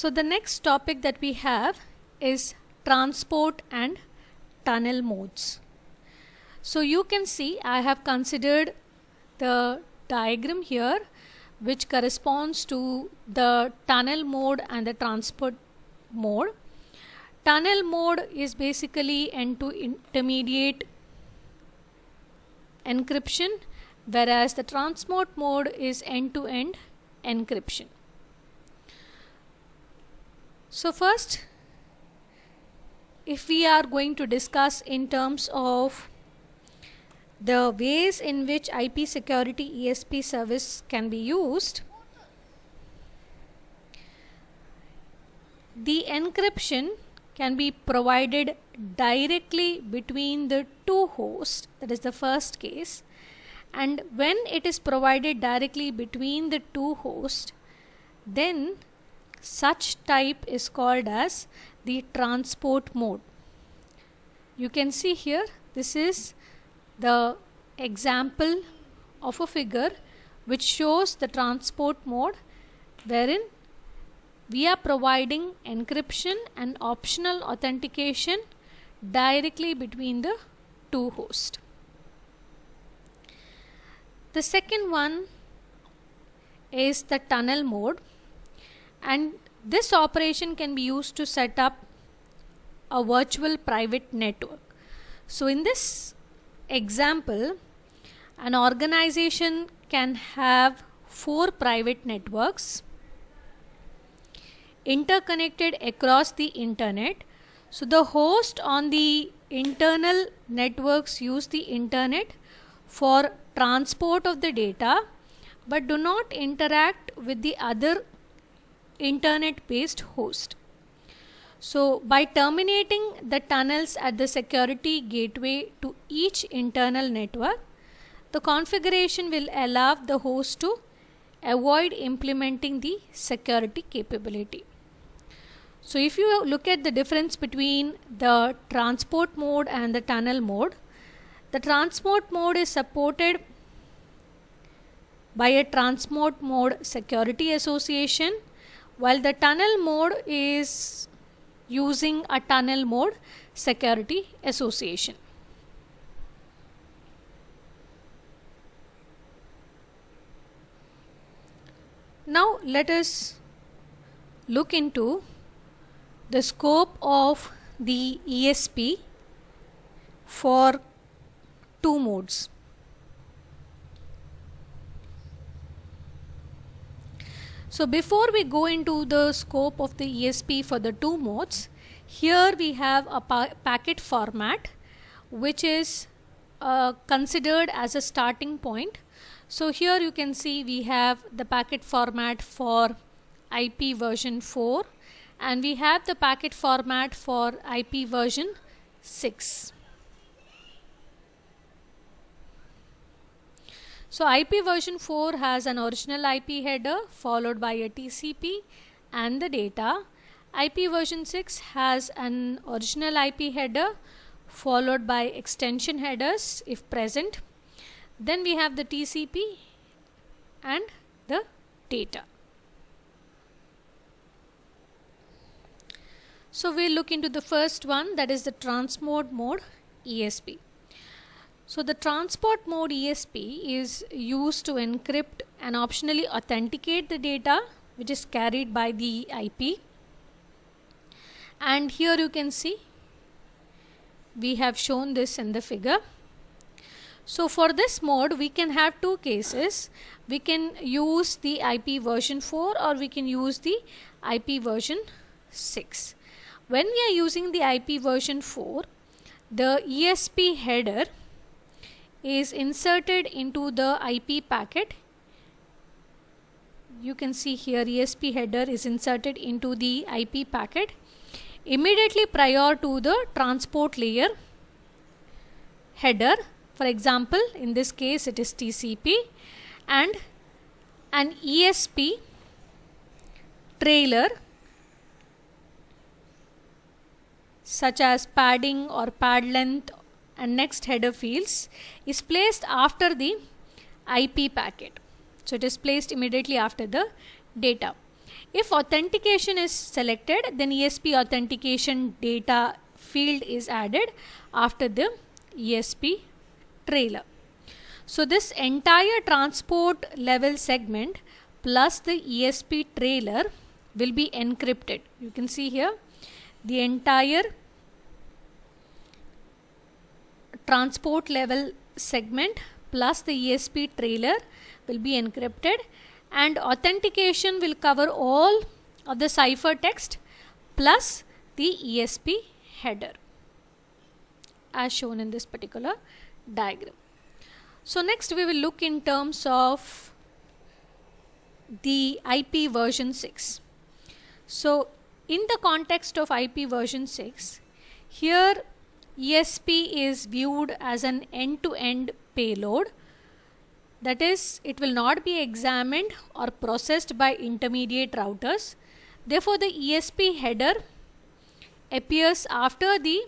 So the next topic that we have is transport and tunnel modes. So you can see I have considered the diagram here which corresponds to the tunnel mode and the transport mode. Tunnel mode is basically end to intermediate encryption, whereas the transport mode is end-to-end encryption. So first, if we are going to discuss in terms of the ways in which IP security ESP service can be used, the encryption can be provided directly between the two hosts, that is the first case, and when it is provided directly between the two hosts, then such type is called as the transport mode. You can see here, this is the example of a figure which shows the transport mode, wherein we are providing encryption and optional authentication directly between the two hosts. The second one is the tunnel mode, and this operation can be used to set up a virtual private network. So in this example, an organization can have 4 private networks interconnected across the internet. So the host on the internal networks use the internet for transport of the data, but do not interact with the other internet based host. So by terminating the tunnels at the security gateway to each internal network, the configuration will allow the host to avoid implementing the security capability. So if you look at the difference between the transport mode and the tunnel mode, the transport mode is supported by a transport mode security association, while the tunnel mode is using a tunnel mode security association. Now let us look into the scope of the ESP for two modes. So before we go into the scope of the ESP for the two modes, here we have a packet format which is considered as a starting point. So here you can see we have the packet format for IP version 4 and we have the packet format for IP version 6. So IP version 4 has an original IP header followed by a TCP and the data. IP version 6 has an original IP header followed by extension headers if present. Then we have the TCP and the data. So we'll look into the first one, that is the transport mode ESP. So the transport mode ESP is used to encrypt and optionally authenticate the data which is carried by the IP. And here you can see we have shown this in the figure. So for this mode we can have two cases. We can use the IP version 4 or we can use the IP version 6. When we are using the IP version 4, the ESP header is inserted into the IP packet. You can see here ESP header is inserted into the IP packet immediately prior to the transport layer header. For example, in this case it is TCP, and an ESP trailer such as padding or pad length and next header fields is placed after the IP packet. So it is placed immediately after the data. If authentication is selected, then ESP authentication data field is added after the ESP trailer. So this entire transport level segment plus the ESP trailer will be encrypted. You can see here the entire transport level segment plus the ESP trailer will be encrypted, and authentication will cover all of the ciphertext plus the ESP header as shown in this particular diagram. So next we will look in terms of the IP version 6. So in the context of IP version 6, here ESP is viewed as an end-to-end payload. That is, it will not be examined or processed by intermediate routers. Therefore, the ESP header appears after the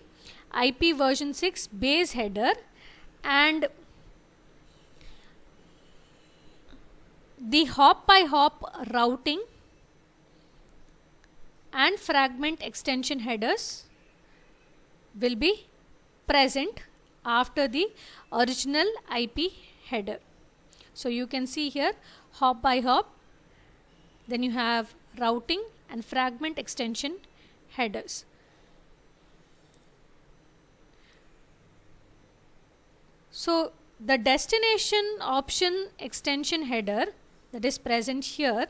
IP version 6 base header, and the hop by hop routing and fragment extension headers will be present after the original IP header. So you can see here hop by hop, then you have routing and fragment extension headers. So the destination option extension header that is present here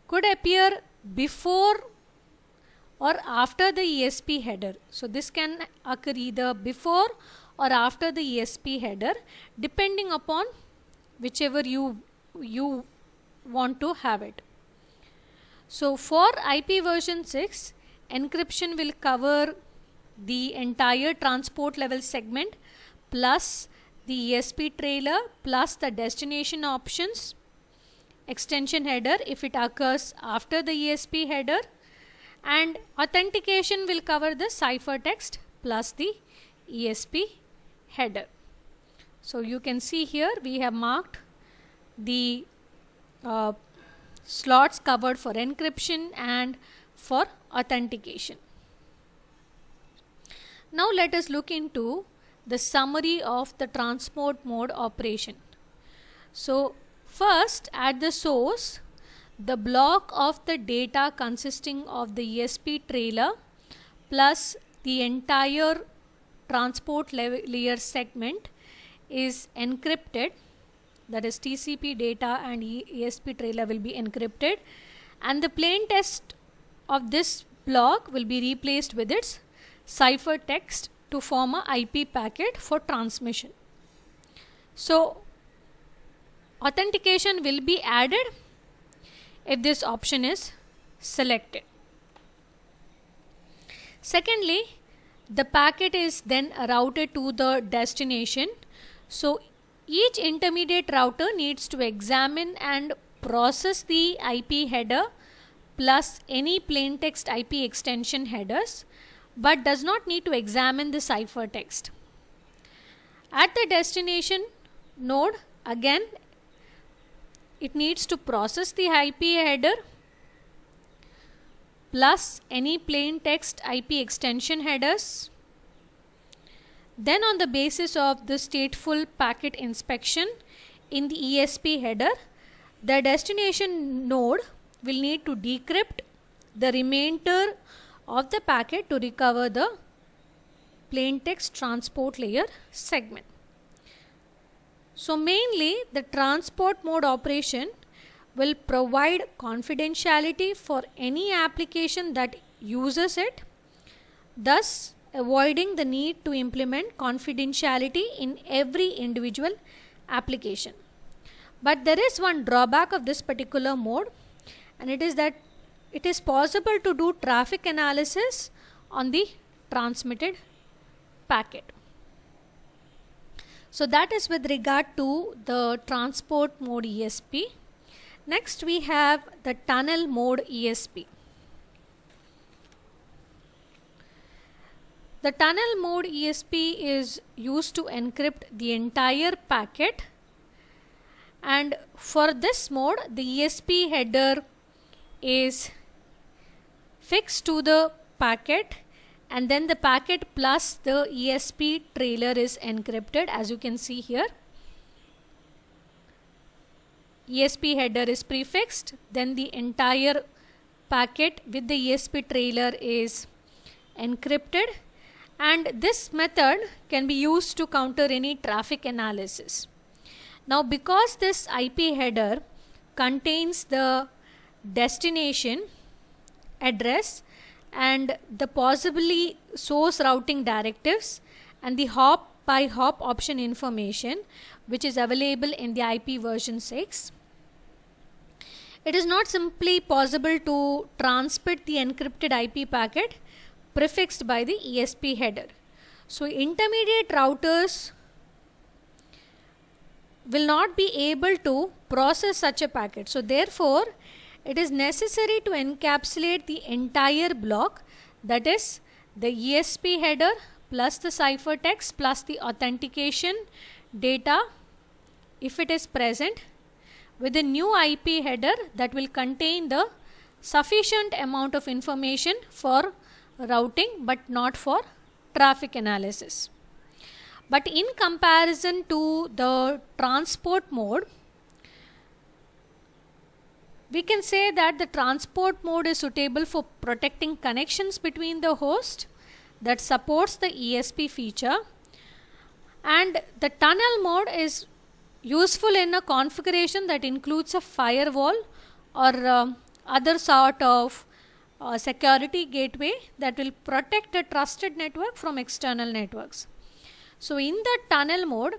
could appear before or after the ESP header. So this can occur either before or after the ESP header, depending upon whichever you want to have it. So for IP version 6, encryption will cover the entire transport level segment plus the ESP trailer plus the destination options extension header if it occurs after the ESP header, and authentication will cover the ciphertext plus the ESP header. So you can see here we have marked the slots covered for encryption and for authentication. Now let us look into the summary of the transport mode operation. So first, at the source, the block of the data consisting of the ESP trailer plus the entire transport layer segment is encrypted. That is, TCP data and ESP trailer will be encrypted, and the plain text of this block will be replaced with its ciphertext to form a IP packet for transmission. So authentication will be added if this option is selected. Secondly, the packet is then routed to the destination. So each intermediate router needs to examine and process the IP header plus any plaintext IP extension headers, but does not need to examine the ciphertext. At the destination node, again it needs to process the IP header plus any plaintext IP extension headers. Then on the basis of the stateful packet inspection in the ESP header, the destination node will need to decrypt the remainder of the packet to recover the plaintext transport layer segment. So mainly the transport mode operation will provide confidentiality for any application that uses it, thus avoiding the need to implement confidentiality in every individual application. But there is one drawback of this particular mode, and it is that it is possible to do traffic analysis on the transmitted packet. So that is with regard to the transport mode ESP. Next we have the tunnel mode ESP. The tunnel mode ESP is used to encrypt the entire packet, and for this mode the ESP header is fixed to the packet, and then the packet plus the ESP trailer is encrypted, as you can see here. ESP header is prefixed, then the entire packet with the ESP trailer is encrypted, and this method can be used to counter any traffic analysis. Now, because this IP header contains the destination address and the possibly source routing directives and the hop by hop option information which is available in the IP version 6, it is not simply possible to transmit the encrypted IP packet prefixed by the ESP header. So intermediate routers will not be able to process such a packet. So therefore, it is necessary to encapsulate the entire block, that is the ESP header plus the ciphertext plus the authentication data, if it is present, with a new IP header that will contain the sufficient amount of information for routing but not for traffic analysis. But in comparison to the transport mode, we can say that the transport mode is suitable for protecting connections between the host that supports the ESP feature, and the tunnel mode is useful in a configuration that includes a firewall or other sort of security gateway that will protect a trusted network from external networks. So in the tunnel mode,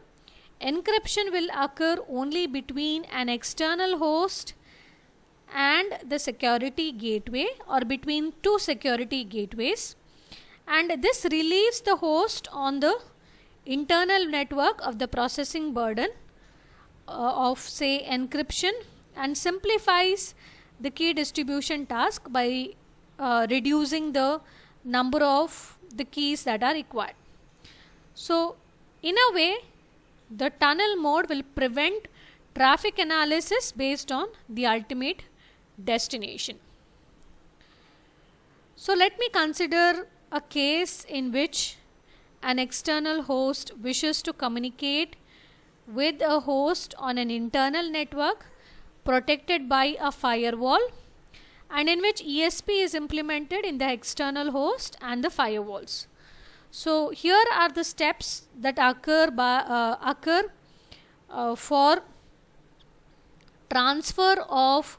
encryption will occur only between an external host and the security gateway or between two security gateways, and this relieves the host on the internal network of the processing burden of say encryption and simplifies the key distribution task by reducing the number of the keys that are required. So in a way, the tunnel mode will prevent traffic analysis based on the ultimate destination. So let me consider a case in which an external host wishes to communicate with a host on an internal network protected by a firewall, and in which ESP is implemented in the external host and the firewalls. So here are the steps that occur for transfer of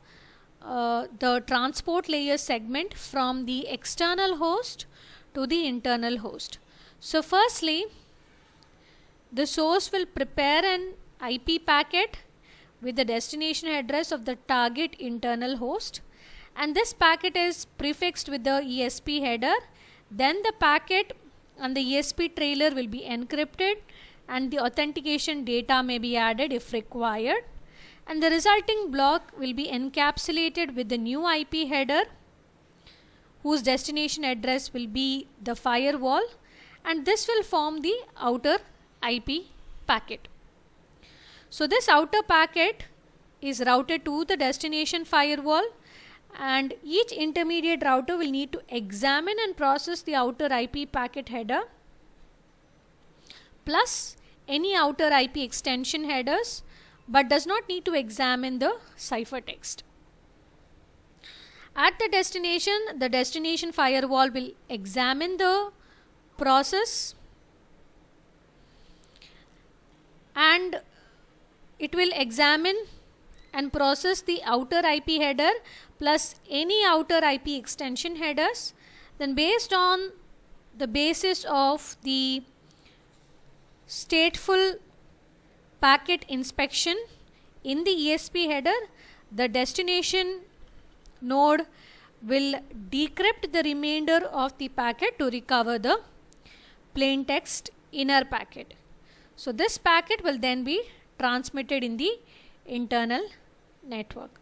the transport layer segment from the external host to the internal host. So firstly, the source will prepare an IP packet with the destination address of the target internal host, and this packet is prefixed with the ESP header. Then the packet and the ESP trailer will be encrypted and the authentication data may be added if required, and the resulting block will be encapsulated with the new IP header whose destination address will be the firewall, and this will form the outer IP packet. So this outer packet is routed to the destination firewall, and each intermediate router will need to examine and process the outer IP packet header plus any outer IP extension headers, but does not need to examine the ciphertext. At the destination firewall will examine the process and it will examine and process the outer IP header plus any outer IP extension headers. Then based on the basis of the stateful packet inspection in the ESP header, the destination node will decrypt the remainder of the packet to recover the plain text inner packet. So this packet will then be transmitted in the internal network.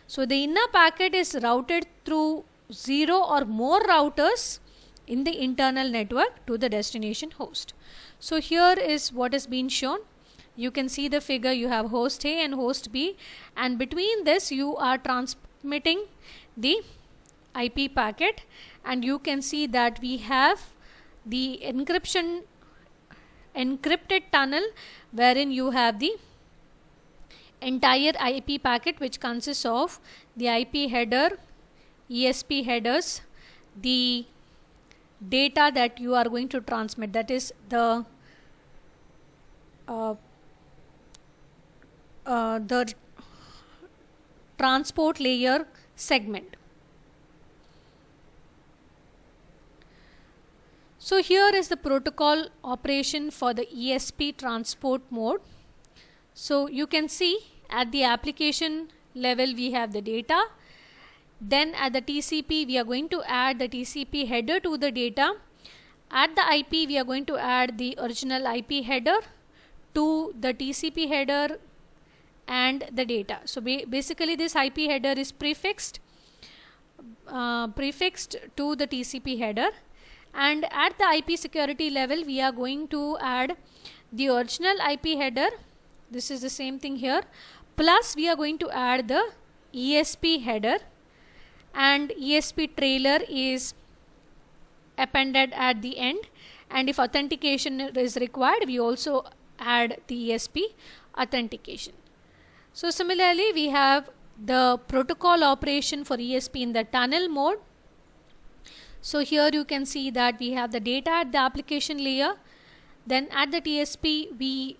So the inner packet is routed through 0 or more routers in the internal network to the destination host. So here is what is being shown. You can see the figure. You have host A and host B, and between this you are transmitting the IP packet, and you can see that we have the encrypted tunnel wherein you have the entire IP packet, which consists of the IP header, ESP headers, the data that you are going to transmit, that is the transport layer segment. So here is the protocol operation for the ESP transport mode. So you can see at the application level we have the data. Then at the TCP we are going to add the TCP header to the data. At the IP we are going to add the original IP header to the TCP header and the data. So basically this IP header is prefixed to the TCP header, and at the IP security level we are going to add the original IP header. This is the same thing here, plus we are going to add the ESP header, and ESP trailer is appended at the end, and if authentication is required we also add the ESP authentication. So similarly we have the protocol operation for ESP in the tunnel mode. So here you can see that we have the data at the application layer. Then at the TSP we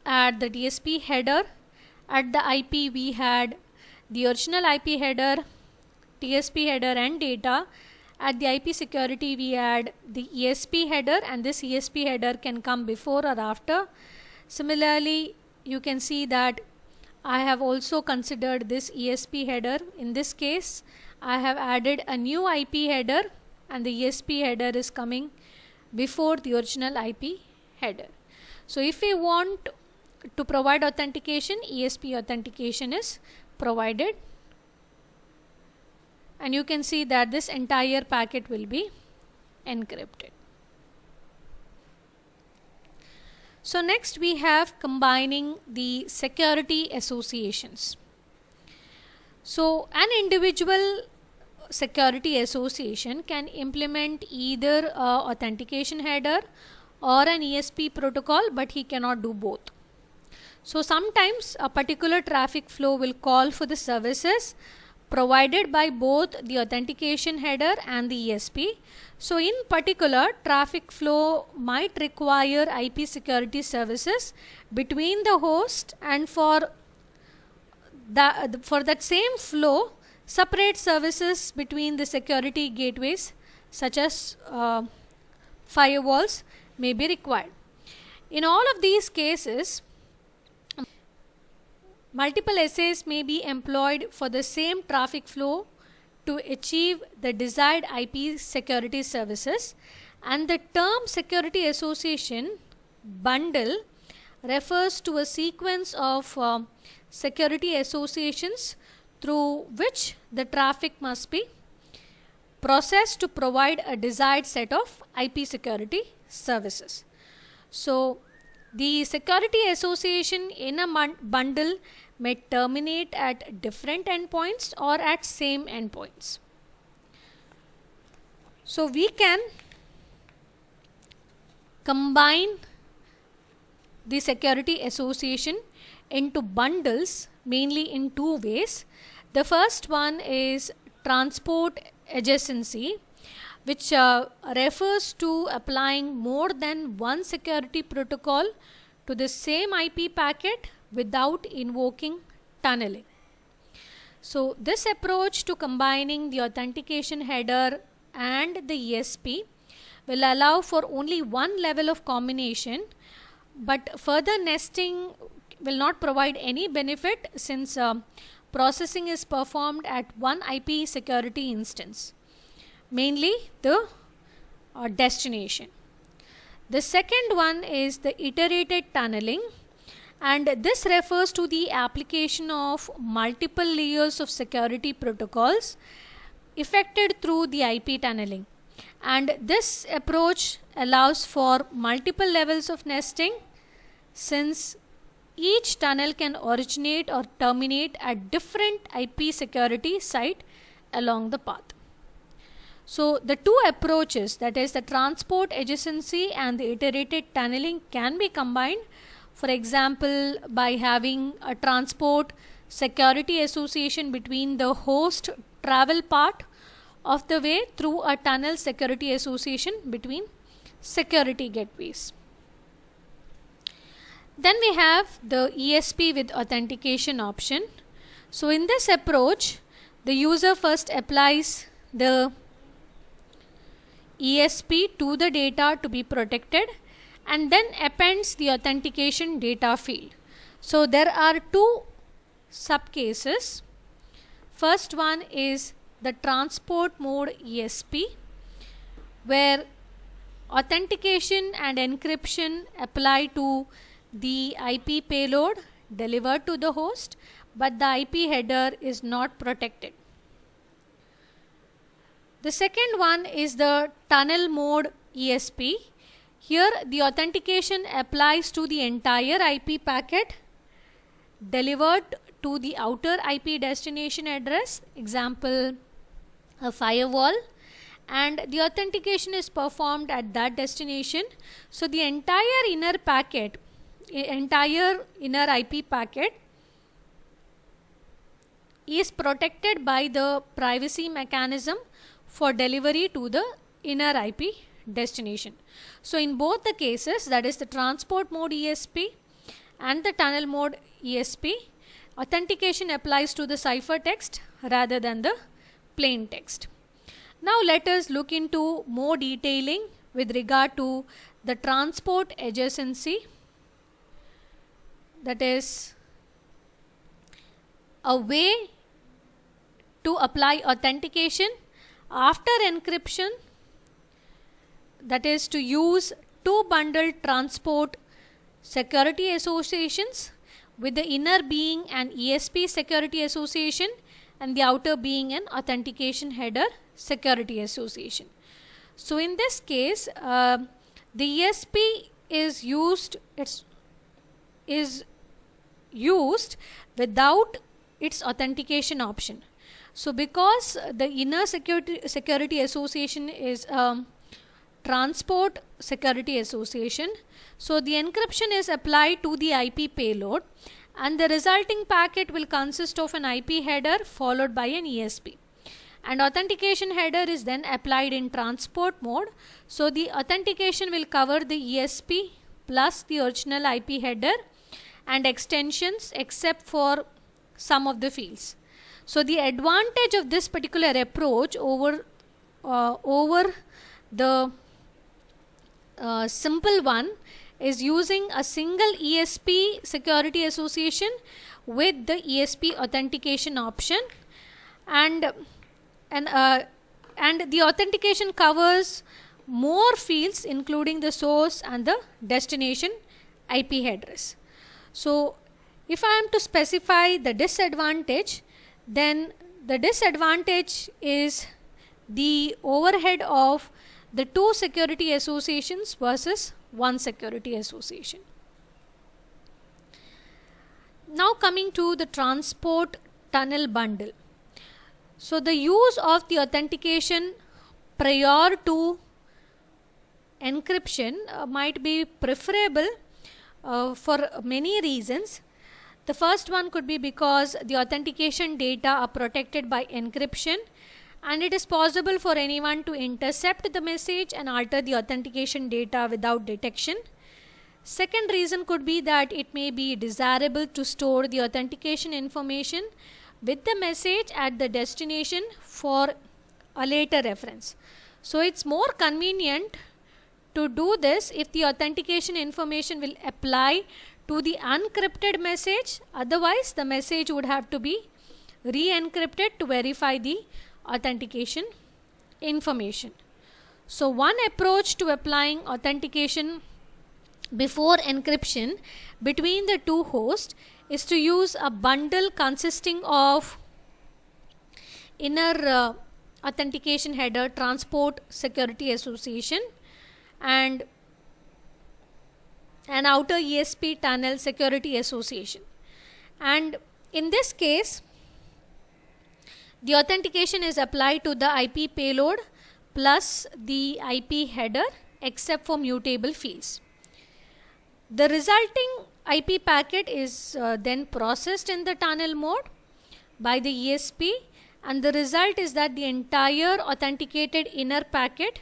add the TSP header. At the IP we had the original IP header, TSP header and data. At the IP security we add the ESP header, and this ESP header can come before or after. Similarly you can see that I have also considered this ESP header. In this case I have added a new IP header, and the ESP header is coming before the original IP header. So if we want to provide authentication, ESP authentication is provided, and you can see that this entire packet will be encrypted. So next we have combining the security associations. So an individual security association can implement either a authentication header or an ESP protocol, but he cannot do both. So sometimes a particular traffic flow will call for the services provided by both the authentication header and the ESP. So in particular, traffic flow might require IP security services between the host, and for that same flow separate services between the security gateways such as firewalls may be required. In all of these cases, multiple SAs may be employed for the same traffic flow to achieve the desired IP security services, and the term security association bundle refers to a sequence of security associations through which the traffic must be processed to provide a desired set of IP security services. So the security association in a bundle may terminate at different endpoints or at same endpoints. So we can combine the security association into bundles mainly in two ways. The first one is transport adjacency, which refers to applying more than one security protocol to the same IP packet without invoking tunneling. So this approach to combining the authentication header and the ESP will allow for only one level of combination, but further nesting will not provide any benefit since processing is performed at one IP security instance, mainly the destination. The second one is the iterated tunneling, and this refers to the application of multiple layers of security protocols effected through the IP tunneling, and this approach allows for multiple levels of nesting since each tunnel can originate or terminate at different IP security site along the path. So the two approaches, that is the transport adjacency and the iterated tunneling, can be combined. For example, by having a transport security association between the host travel part of the way through a tunnel security association between security gateways. Then we have the ESP with authentication option. So in this approach, the user first applies the ESP to the data to be protected and then appends the authentication data field. So there are two subcases. First one is the transport mode ESP, where authentication and encryption apply to the IP payload delivered to the host, but the IP header is not protected. The second one is the tunnel mode ESP. Here the authentication applies to the entire IP packet delivered to the outer IP destination address, example a firewall, and the authentication is performed at that destination. So the entire inner IP packet is protected by the privacy mechanism for delivery to the inner IP destination. So in both the cases, that is the transport mode ESP and the tunnel mode ESP, authentication applies to the ciphertext rather than the plain text. Now let us look into more detailing with regard to the transport adjacency, that is a way to apply authentication after encryption, that is to use two bundled transport security associations, with the inner being an ESP security association and the outer being an authentication header security association. So in this case, the ESP is used without its authentication option. So because the inner security association is transport security association, so the encryption is applied to the IP payload and the resulting packet will consist of an IP header followed by an ESP, and authentication header is then applied in transport mode. So the authentication will cover the ESP plus the original IP header and extensions except for some of the fields. So the advantage of this particular approach over the simple one is using a single ESP security association with the ESP authentication option, and the authentication covers more fields including the source and the destination IP address. So if I am to specify the disadvantage, then the disadvantage is the overhead of the two security associations versus one security association. Now coming to the transport tunnel bundle. So the use of the authentication prior to encryption might be preferable for many reasons. The first one could be because the authentication data are protected by encryption and it is possible for anyone to intercept the message and alter the authentication data without detection. Second reason could be that it may be desirable to store the authentication information with the message at the destination for a later reference. So it's more convenient to do this if the authentication information will apply to the unencrypted message. Otherwise the message would have to be re-encrypted to verify the authentication information. So one approach to applying authentication before encryption between the two hosts is to use a bundle consisting of inner authentication header transport security association and an outer ESP tunnel security association. And in this case, The authentication is applied to the IP payload plus the IP header except for mutable fields. The resulting IP packet is then processed in the tunnel mode by the ESP, and the result is that the entire authenticated inner packet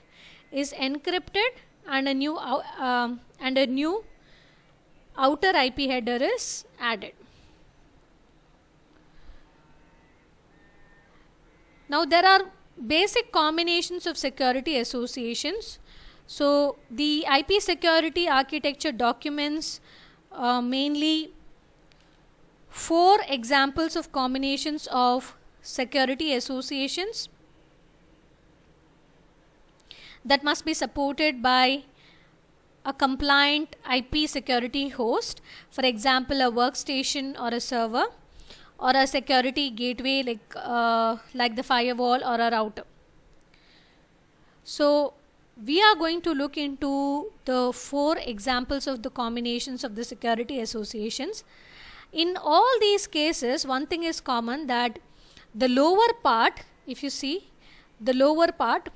is encrypted and a new outer IP header is added. Now there are basic combinations of security associations. So the IP security architecture documents mainly 4 examples of combinations of security associations that must be supported by a compliant IP security host, for example a workstation or a server, or a security gateway like the firewall or a router. So we are going to look into the 4 examples of the combinations of the security associations. In all these cases, one thing is common, that the lower part, if you see the lower part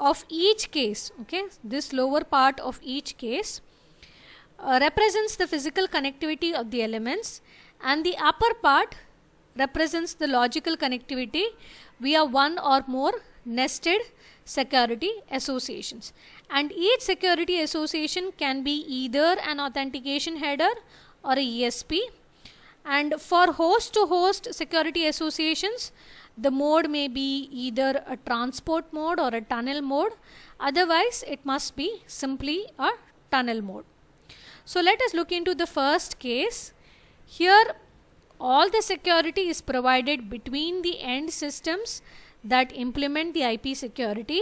of each case, okay, this lower part of each case represents the physical connectivity of the elements, and the upper part represents the logical connectivity via one or more nested security associations. And each security association can be either an authentication header or a ESP. And for host to host security associations, the mode may be either a transport mode or a tunnel mode. Otherwise, it must be simply a tunnel mode. So let us look into the first case. Here all the security is provided between the end systems that implement the IP security.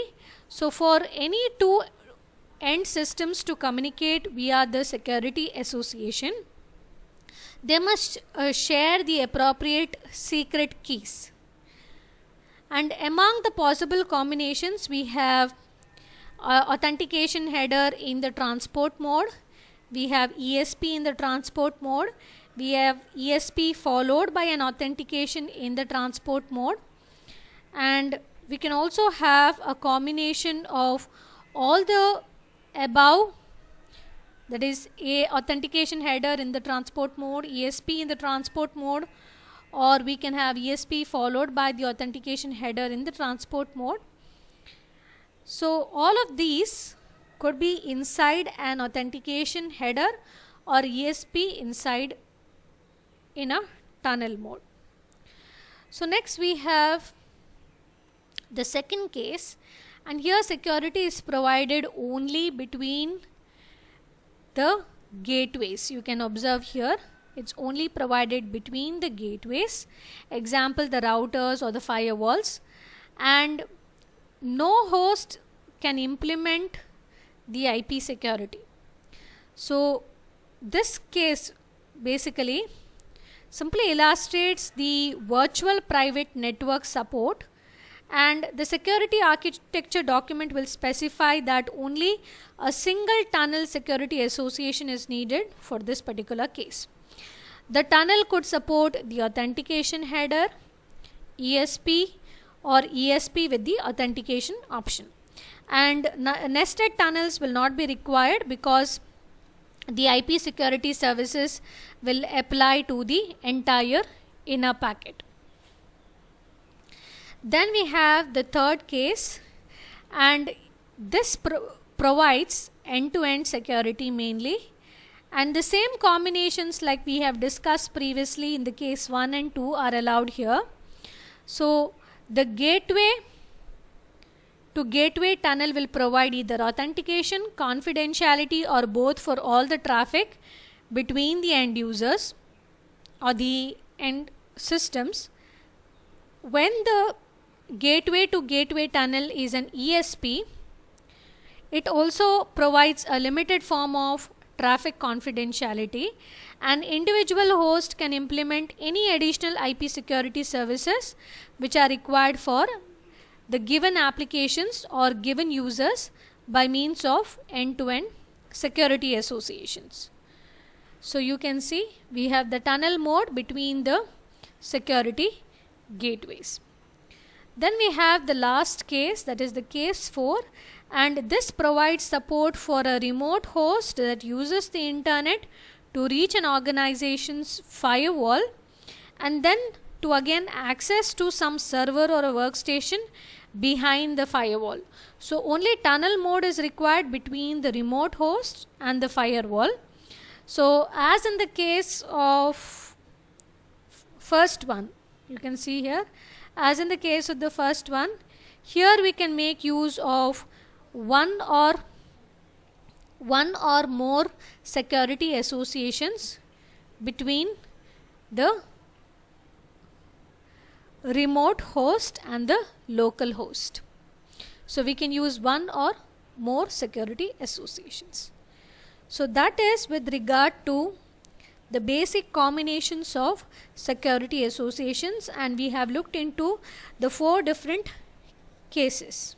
So for any 2 end systems to communicate via the security association, they must share the appropriate secret keys. And among the possible combinations, we have authentication header in the transport mode, we have ESP in the transport mode, we have ESP followed by an authentication in the transport mode, and we can also have a combination of all the above, that is a authentication header in the transport mode, ESP in the transport mode, or we can have ESP followed by the authentication header in the transport mode. So all of these could be inside an authentication header or ESP inside in a tunnel mode. So next we have the second case, and here security is provided only between the gateways. You can observe here it's only provided between the gateways, example the routers or the firewalls, and no host can implement the IP security. So this case basically simply illustrates the virtual private network support, and the security architecture document will specify that only a single tunnel security association is needed for this particular case. The tunnel could support the authentication header, ESP, or ESP with the authentication option. And nested tunnels will not be required because the IP security services will apply to the entire inner packet. Then we have the third case, and this provides end-to-end security mainly, and the same combinations like we have discussed previously in the case 1 and 2 are allowed here. So the gateway to gateway tunnel will provide either authentication, confidentiality, or both for all the traffic between the end users or the end systems. When the gateway to gateway tunnel is an ESP, it also provides a limited form of traffic confidentiality. An individual host can implement any additional IP security services which are required for the given applications or given users by means of end-to-end security associations. So you can see we have the tunnel mode between the security gateways. Then we have the last case, that is the case 4, and this provides support for a remote host that uses the internet to reach an organization's firewall and then to again access to some server or a workstation behind the firewall. So only tunnel mode is required between the remote host and the firewall. So as in the case of first one, you can see here, as in the case of the first one, here we can make use of one or more security associations between the remote host and the local host. So we can use one or more security associations. So that is with regard to the basic combinations of security associations, and we have looked into the 4 different cases.